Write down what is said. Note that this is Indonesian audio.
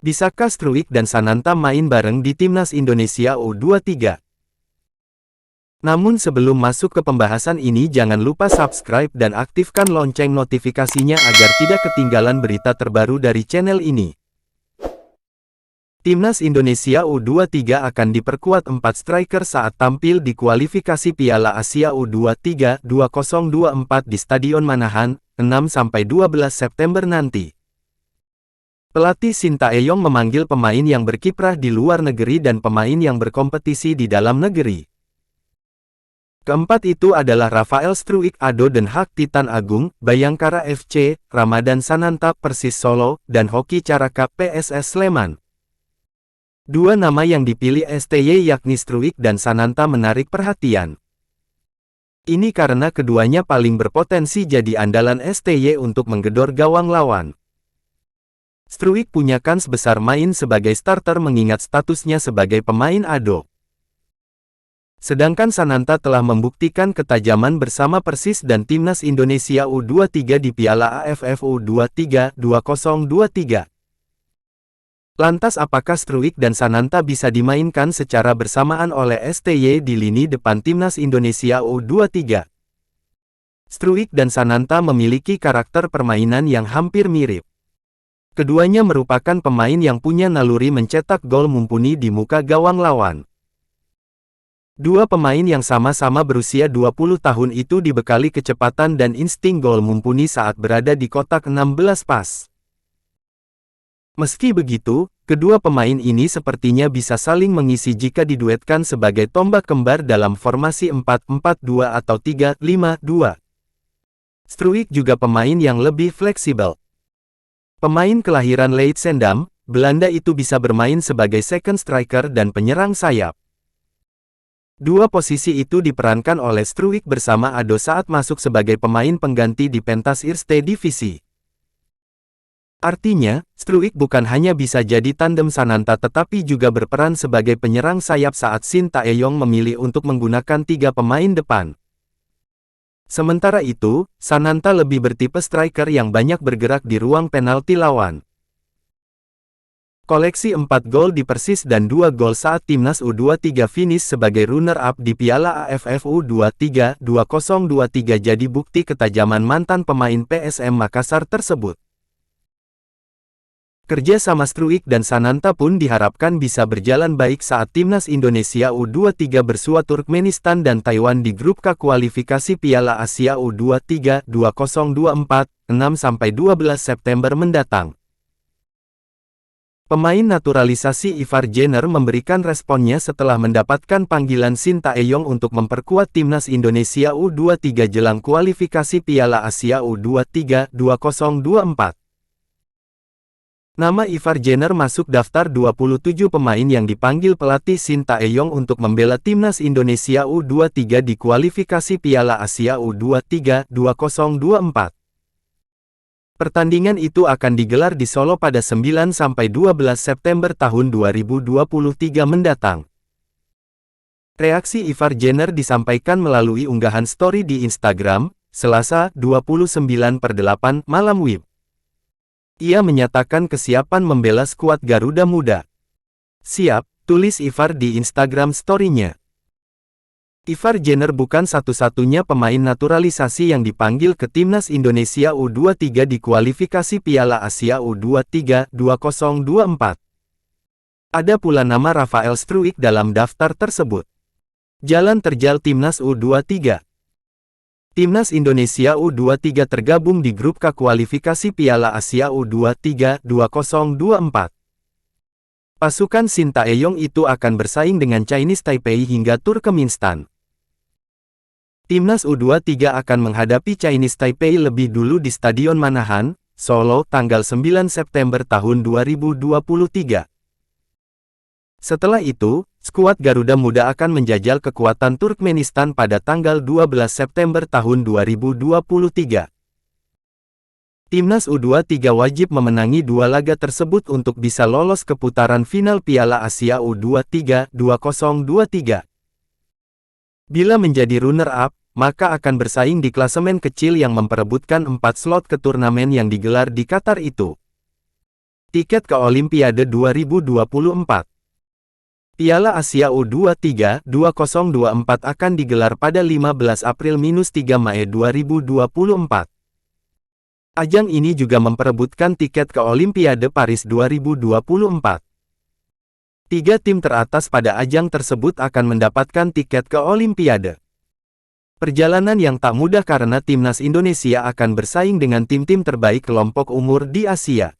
Bisakah Struijk dan Sananta main bareng di Timnas Indonesia U23? Namun sebelum masuk ke pembahasan ini jangan lupa subscribe dan aktifkan lonceng notifikasinya agar tidak ketinggalan berita terbaru dari channel ini. Timnas Indonesia U23 akan diperkuat 4 striker saat tampil di kualifikasi Piala Asia U23 2024 di Stadion Manahan, 6–12 September nanti. Pelatih Shin Tae-yong memanggil pemain yang berkiprah di luar negeri dan pemain yang berkompetisi di dalam negeri. Keempat itu adalah Rafael Struijk Ado Den Haag Titan Agung, Bayangkara FC, Ramadan Sananta Persis Solo, dan Hoki Caraka PSS Sleman. Dua nama yang dipilih STY yakni Struijk dan Sananta menarik perhatian. Ini karena keduanya paling berpotensi jadi andalan STY untuk menggedor gawang lawan. Struijk punya kans besar main sebagai starter mengingat statusnya sebagai pemain ado. Sedangkan Sananta telah membuktikan ketajaman bersama Persis dan Timnas Indonesia U23 di Piala AFF U23 2023. Lantas apakah Struijk dan Sananta bisa dimainkan secara bersamaan oleh STY di lini depan Timnas Indonesia U23? Struijk dan Sananta memiliki karakter permainan yang hampir mirip. Keduanya merupakan pemain yang punya naluri mencetak gol mumpuni di muka gawang lawan. Dua pemain yang sama-sama berusia 20 tahun itu dibekali kecepatan dan insting gol mumpuni saat berada di kotak 16 pas. Meski begitu, kedua pemain ini sepertinya bisa saling mengisi jika diduetkan sebagai tombak kembar dalam formasi 4-4-2 atau 3-5-2. Struijk juga pemain yang lebih fleksibel. Pemain kelahiran Leidschendam, Belanda itu bisa bermain sebagai second striker dan penyerang sayap. Dua posisi itu diperankan oleh Struijk bersama Ado saat masuk sebagai pemain pengganti di pentas Eerste Divisi. Artinya, Struijk bukan hanya bisa jadi tandem Sananta tetapi juga berperan sebagai penyerang sayap saat Shin Tae-yong memilih untuk menggunakan 3 pemain depan. Sementara itu, Sananta lebih bertipe striker yang banyak bergerak di ruang penalti lawan. Koleksi 4 gol di Persis dan 2 gol saat Timnas U23 finish sebagai runner-up di Piala AFF U23 2023 jadi bukti ketajaman mantan pemain PSM Makassar tersebut. Kerja sama Struijk dan Sananta pun diharapkan bisa berjalan baik saat Timnas Indonesia U23 bersua Turkmenistan dan Taiwan di grup K kualifikasi Piala Asia U23 2024, 6–12 September mendatang. Pemain naturalisasi Ivar Jenner memberikan responnya setelah mendapatkan panggilan Shin Tae-yong untuk memperkuat Timnas Indonesia U23 jelang kualifikasi Piala Asia U23 2024. Nama Ivar Jenner masuk daftar 27 pemain yang dipanggil pelatih Shin Tae-yong untuk membela Timnas Indonesia U23 di kualifikasi Piala Asia U23 2024. Pertandingan itu akan digelar di Solo pada 9–12 September tahun 2023 mendatang. Reaksi Ivar Jenner disampaikan melalui unggahan story di Instagram, Selasa, 29/8 malam WIB. Ia menyatakan kesiapan membela skuad Garuda Muda. Siap, tulis Ivar di Instagram story-nya. Ivar Jenner bukan satu-satunya pemain naturalisasi yang dipanggil ke Timnas Indonesia U23 di kualifikasi Piala Asia U23 2024. Ada pula nama Rafael Struijk dalam daftar tersebut. Jalan terjal Timnas U23. Timnas Indonesia U23 tergabung di grup K kualifikasi Piala Asia U23 2024. Pasukan Shin Tae-yong itu akan bersaing dengan Chinese Taipei hingga Turkmenistan. Timnas U23 akan menghadapi Chinese Taipei lebih dulu di Stadion Manahan, Solo, tanggal 9 September tahun 2023. Setelah itu, skuad Garuda Muda akan menjajal kekuatan Turkmenistan pada tanggal 12 September tahun 2023. Timnas U23 wajib memenangi 2 laga tersebut untuk bisa lolos ke putaran final Piala Asia U23 2023. Bila menjadi runner-up, maka akan bersaing di klasemen kecil yang memperebutkan 4 slot ke turnamen yang digelar di Qatar itu. Tiket ke Olimpiade 2024. Piala Asia U23 2024 akan digelar pada 15 April-3 Mei 2024. Ajang ini juga memperebutkan tiket ke Olimpiade Paris 2024. 3 tim teratas pada ajang tersebut akan mendapatkan tiket ke Olimpiade. Perjalanan yang tak mudah karena timnas Indonesia akan bersaing dengan tim-tim terbaik kelompok umur di Asia.